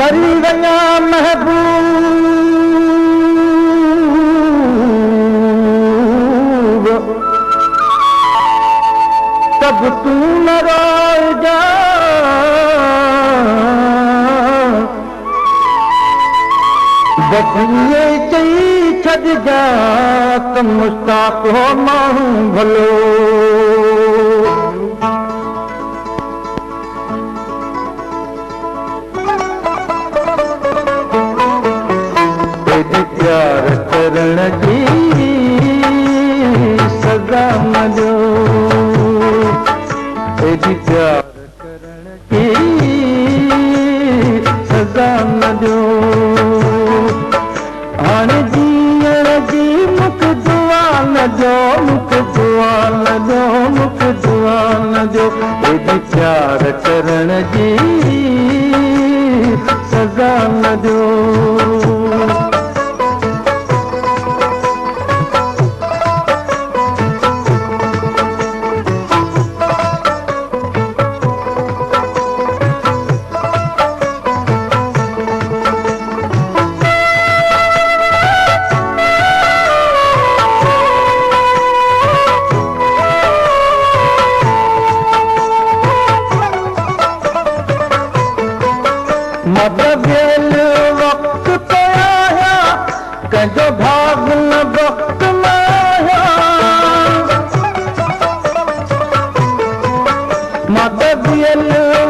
मरी वया महबूब तब तू न रोए जा बसुए चई छॾ जा त मुश्ताक हो माण्हू भलो प्यार करण जी सज़ा न ॾियो एॾी प्यार करण जी सज़ा न ॾियो हाणे जीअण जी मूंखे दुआ न ॾियो मूंखे दुआ न ॾियो मूंखे दुआ न ॾियो एॾी प्यार करण जी सज़ा न ॾियो मदवेल वक्त पे आया कंहिंजो भाग न वक्त में आया मदवेल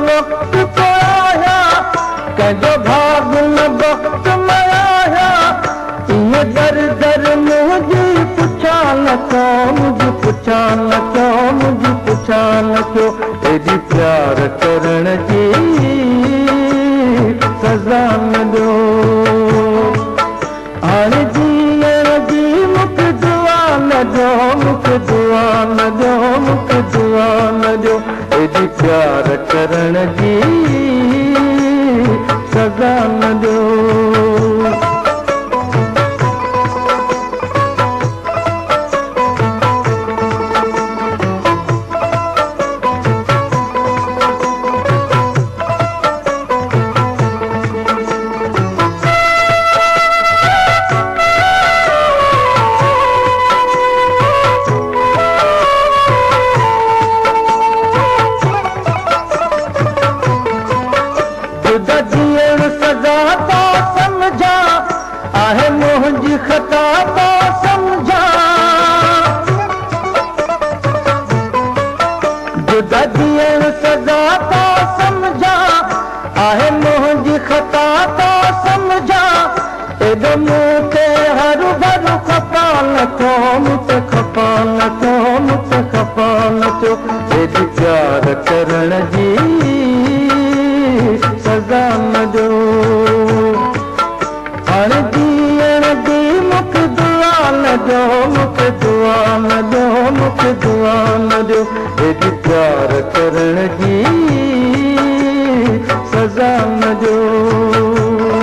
वक्त पे आया कंहिंजो भाग न वक्त में आया इहे दर दर मुंहिंजी पुछा न कयो मुंहिंजी पुछा न कयो मुंहिंजी पुछा न कयो एॾी प्यार करण जी सज़ा न ॾियो हाणे जीअण जी मूंखे दुआ न ॾियो मूंखे दुआ न ॾियो मूंखे दुआ न ॾियो एॾी प्यार करण जी सज़ा न ॾियो जीअण सज़ा तो समझा आहे मुंहिंजी ख़ता तो समझा जुदा जीअण सज़ा तो समझा आहे मुंहिंजी ख़ता तो समझा एॾो मूंखे हरू भरू खपा न थियो मूंखे खपा न थियो मूंखे खपा न थियो एॾी प्यार करण जी सज़ा न ॾियो हाणे जीअण जी मूंखे दुआ न ॾियो मूंखे दुआ न ॾियो मूंखे दुआ न ॾियो एॾी प्यार करण जी सज़ा न ॾियो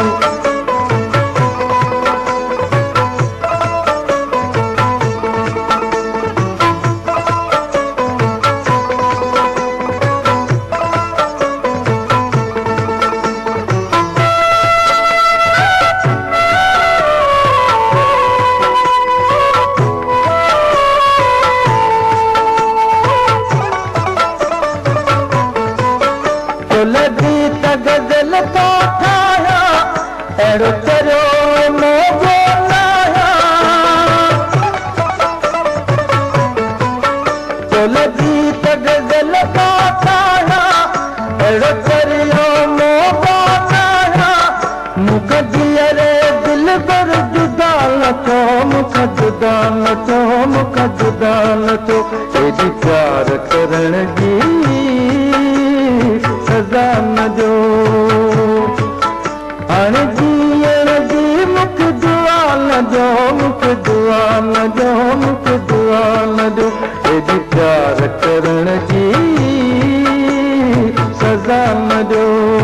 लगी त गज़ल तो ठाया अहिड़ो करियो मोगो लाया तो लगी त गज़ल तो ठाया अहिड़ो करियो मोगो लाया मूंखे जीअरे दिल पर जुदा न थियो मूंखे जुदा न थियो मूंखे जुदा न थियो एॾी प्यार करण जी सज़ा न ॾियो हाणे जीअण जी मूंखे दुआ न ॾियो मूंखे दुआ न ॾियो मूंखे दुआ न ॾियो एॾी प्यार करण जी सज़ा न ॾियो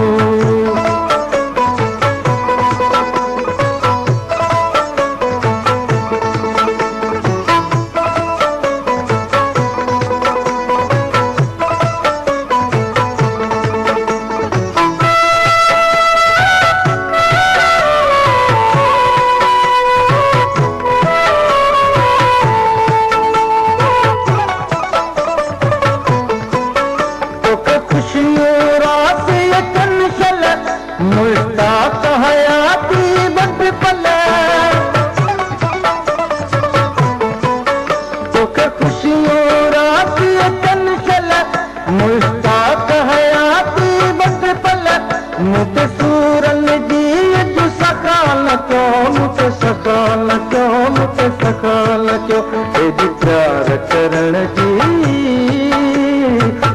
एॾी प्यार करण जी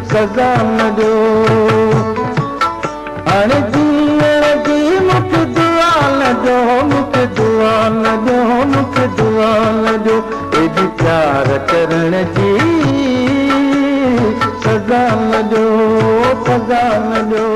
सज़ा न ॾियो। हाणे जीअण जी मूंखे दुआ न ॾियो, मूंखे दुआ न ॾियो, मूंखे दुआ न ॾियो। एॾी प्यार करण जी सज़ा न ॾियो, सज़ा न ॾियो।